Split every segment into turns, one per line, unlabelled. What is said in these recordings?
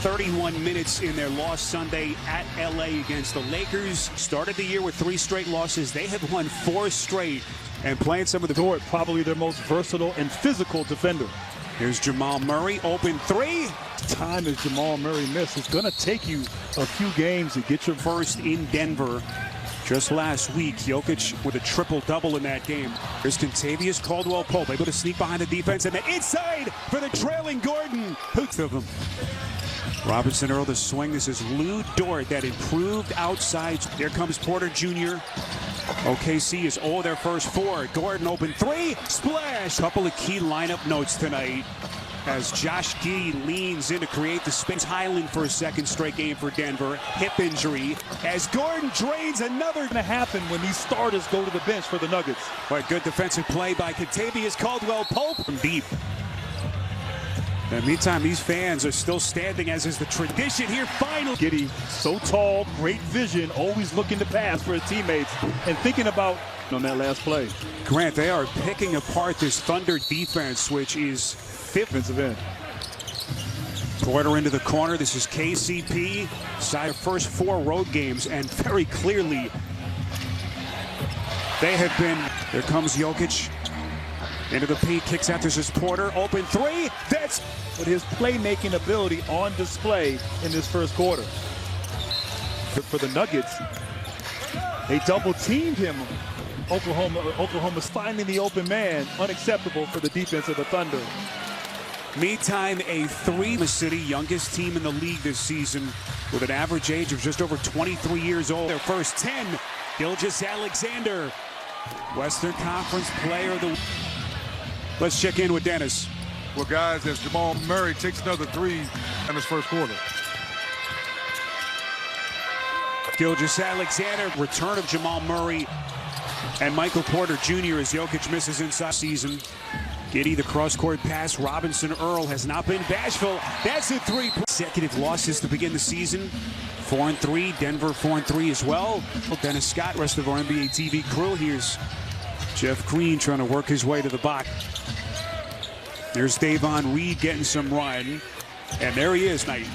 31 minutes in their loss Sunday at LA against the Lakers. Started the year with 3 straight losses. They have won 4 straight and playing some of the
Dort, probably their most versatile and physical defender.
Here's Jamal Murray, open 3.
Time as Jamal Murray missed. It's going to take you a few games to get your
first in Denver. Just last week, Jokic with a triple-double in that game. Here's Kentavious Caldwell-Pope able to sneak behind the defense and then inside for the trailing Gordon. Hooks of them. Robinson Earl the swing. This is Lou Dort that improved outside. Here comes Porter Jr. OKC is their first 4. Gordon open 3. Splash. Couple of key lineup notes tonight as Josh Giddey leans in to create the space. Highland for a second straight game for Denver. Hip injury as Gordon drains another.
Going to happen when these starters go to the bench for the Nuggets.
But good defensive play by Kentavious Caldwell-Pope from deep. In the meantime, these fans are still standing, as is the tradition here. Finally,
Giddey, so tall, great vision, always looking to pass for his teammates and thinking about on that last play.
Grant, they are picking apart this Thunder defense, which is
defensive end.
Porter into the corner. This is KCP. Side first 4 road games, and very clearly they have been. Here comes Jokic. Into the paint, kicks out. This is Porter. Open 3. That's
with his playmaking ability on display in this first quarter. For the Nuggets, they double-teamed him. Oklahoma's finding the open man. Unacceptable for the defense of the Thunder.
Meantime, a 3 City, youngest team in the league this season with an average age of just over 23 years old. Their first 10, Gilgeous-Alexander, Western Conference Player of the. Let's check in with Dennis.
Well, guys, as Jamal Murray takes another 3 in his first quarter.
Gilgeous-Alexander, return of Jamal Murray and Michael Porter Jr. as Jokic misses inside season. Giddey, the cross-court pass. Robinson Earl has not been bashful. That's a 3. Consecutive losses to begin the season. 4-3. Denver 4-3 as well. Dennis Scott, rest of our NBA TV crew. Here's Jeff Green trying to work his way to the box. There's Davon Reed getting some run. And there he is, Knight.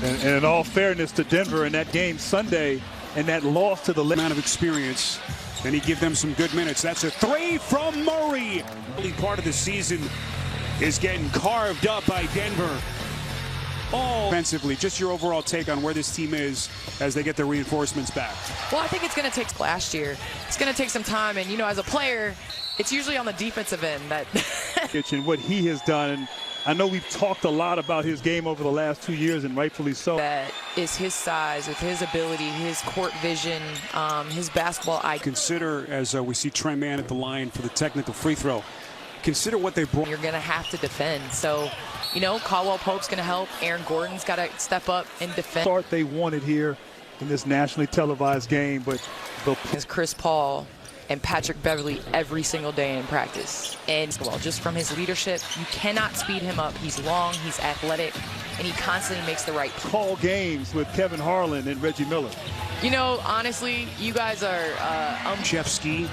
And in all fairness to Denver in that game Sunday and that loss to the
amount of experience. Then he give them some good minutes. That's a 3 from Murray. Early part of the season is getting carved up by Denver. All offensively, just your overall take on where this team is as they get their reinforcements back.
Well, I think it's going to take last year. It's going to take some time. And, you know, as a player, it's usually on the defensive end that.
And what he has done. And I know we've talked a lot about his game over the last 2 years, and rightfully so.
That is his size, with his ability, his court vision, his basketball IQ.
Consider, as we see Trey Mann at the line for the technical free throw, consider what they brought.
You're going to have to defend. So, you know, Caldwell-Pope's going to help. Aaron Gordon's got to step up and defend.
Start they wanted here in this nationally televised game, but
as Chris Paul and Patrick Beverly every single day in practice. And well, just from his leadership, you cannot speed him up. He's long, he's athletic, and he constantly makes the right
call games with Kevin Harlan and Reggie Miller.
You know, honestly, you guys are
Krzyzewski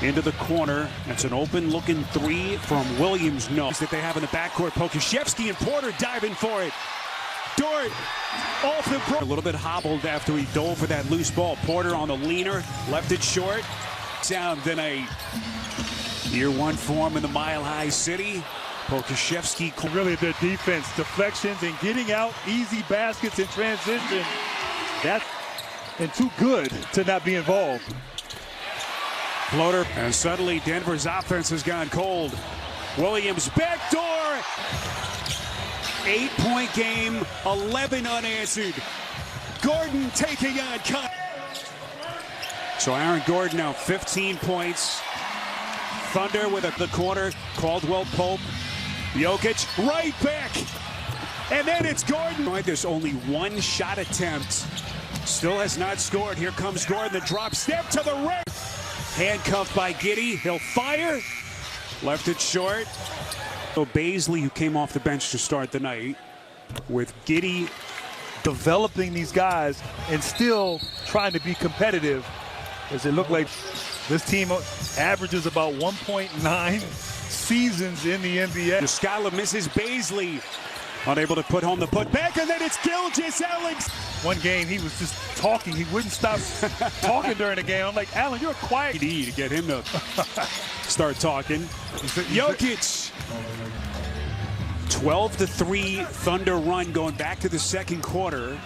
into the corner. That's an open-looking 3 from Williams. No, that they have in the backcourt. Krzyzewski and Porter diving for it. Dort off the a little bit hobbled after he dove for that loose ball. Porter on the leaner, left it short. Sound then a year 1 form in the Mile High City. Krzyzewski.
Really their defense, deflections and getting out easy baskets in transition. That's and too good to not be involved.
Floater, and suddenly Denver's offense has gone cold. Williams backdoor. 8-point game, 11 unanswered. Gordon taking on cut. So Aaron Gordon now 15 points. Thunder with the corner. Caldwell-Pope. Jokic right back. And then it's Gordon. There's only 1 shot attempt. Still has not scored. Here comes Gordon. The drop step to the rim. Handcuffed by Giddey. He'll fire. Left it short. So Bazley, who came off the bench to start the night, with Giddey
developing these guys and still trying to be competitive, as it looked like this team averages about 1.9 seasons in the NBA.
Scala misses Bazley. Unable to put home the putback, and then it's Gilgeous-Alexander.
One game he was just talking. He wouldn't stop talking during the game. I'm like, Allen, you're a quiet.
To get him to start talking. Jokic. 12-3 Thunder run going back to the second quarter.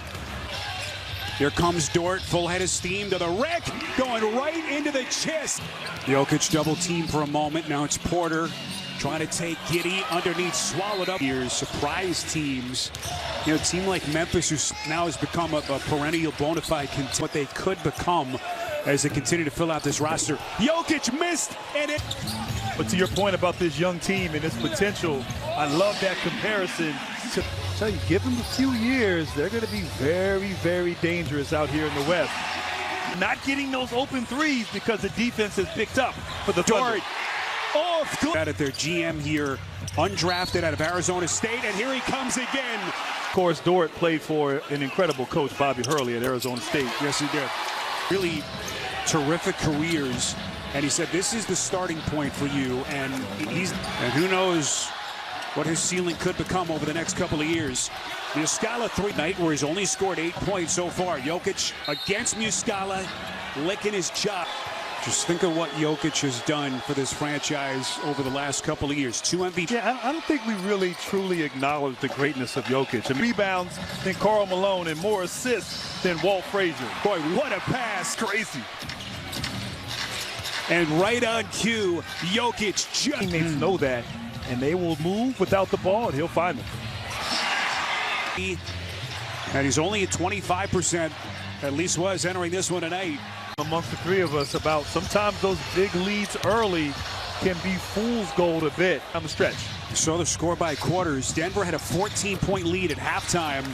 Here comes Dort, full head of steam to the rack, going right into the chest. Jokic double team for a moment. Now it's Porter trying to take Giddey underneath, swallowed up. Here, surprise teams. You know, a team like Memphis, who now has become a perennial bona fide contender, what they could become as they continue to fill out this roster. Jokic missed, and it.
But to your point about this young team and its potential, I love that comparison. To tell you, give them a few years, they're going to be very, very dangerous out here in the West. Not getting those open threes because the defense has picked up for the Thunder.
Off at their GM here, undrafted out of Arizona State, and here he comes again.
Of course, Dort played for an incredible coach, Bobby Hurley, at Arizona State.
Yes, he did. Really terrific careers, and he said this is the starting point for you, and who knows what his ceiling could become over the next couple of years. Muscala night where he's only scored 8 points so far. Jokic against Muscala, licking his chop. Just think of what Jokic has done for this franchise over the last couple of years. 2 MVP.
Yeah, I don't think we really truly acknowledge the greatness of Jokic. And rebounds than Karl Malone and more assists than Walt Frazier.
Boy, what a pass.
Crazy.
And right on cue, Jokic just...
Teammates know that, and they will move without the ball, and he'll find them.
And he's only at 25%, at least was entering this one tonight.
Amongst the three of us about sometimes those big leads early can be fool's gold a bit on the stretch.
So the score by quarters. Denver had a 14-point lead at halftime.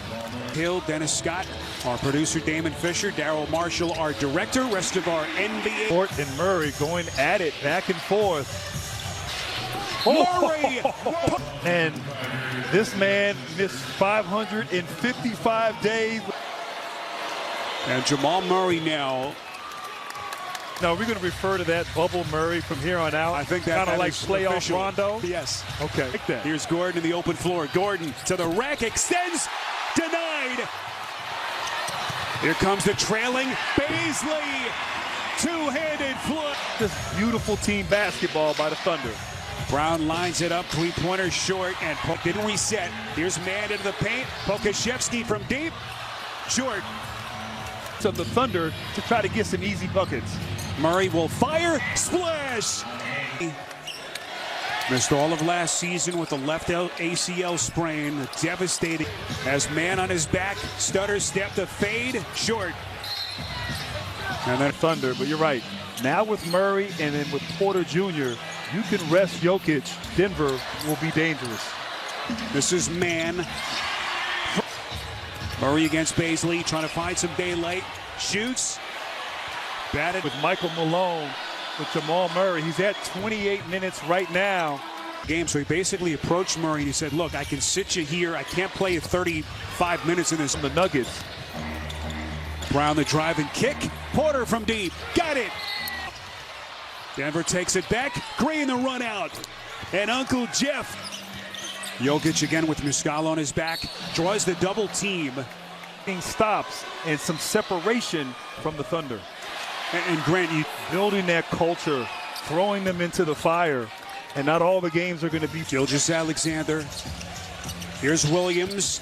Hill, Dennis Scott, our producer Damon Fisher, Darryl Marshall, our director, rest of our NBA.
Dort and Murray going at it back and forth.
Murray!
And this man missed 555 days.
And Jamal Murray now.
Now, we're going to refer to that bubble Murray from here on out.
I think that
kind of like playoff
official.
Rondo.
Yes.
Okay. Like that.
Here's Gordon in the open floor. Gordon to the rack, extends, denied. Here comes the trailing Bazley. Two-handed flood.
Just beautiful team basketball by the Thunder.
Brown lines it up, three-pointer short, and didn't reset. Here's man into the paint. Pokashevsky from deep, short.
So the Thunder to try to get some easy buckets.
Murray will fire, splash! Missed all of last season with the left ACL sprain, devastating. As man on his back, stutter step to fade, short.
And then Thunder, but you're right. Now with Murray and then with Porter Jr., you can rest Jokic. Denver will be dangerous.
This is man. Murray against Bazley, trying to find some daylight. Shoots.
Batted with Michael Malone, with Jamal Murray. He's at 28 minutes right now.
Game, so he basically approached Murray and he said, look, I can sit you here. I can't play 35 minutes in this.
The Nuggets.
Brown the drive and kick. Porter from deep. Got it. Denver takes it back. Green the run out. And Uncle Jeff. Jokic again with Muscala on his back. Draws the double team.
Stops and some separation from the Thunder.
And Grant, you
building that culture, throwing them into the fire. And not all the games are going to be.
Gilgeous-Alexander. Here's Williams.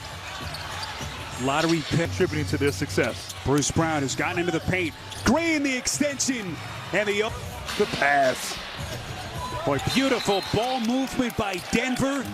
Lottery pick.
Contributing to their success.
Bruce Brown has gotten into the paint. Green the extension. And the
pass.
Boy, beautiful ball movement by Denver.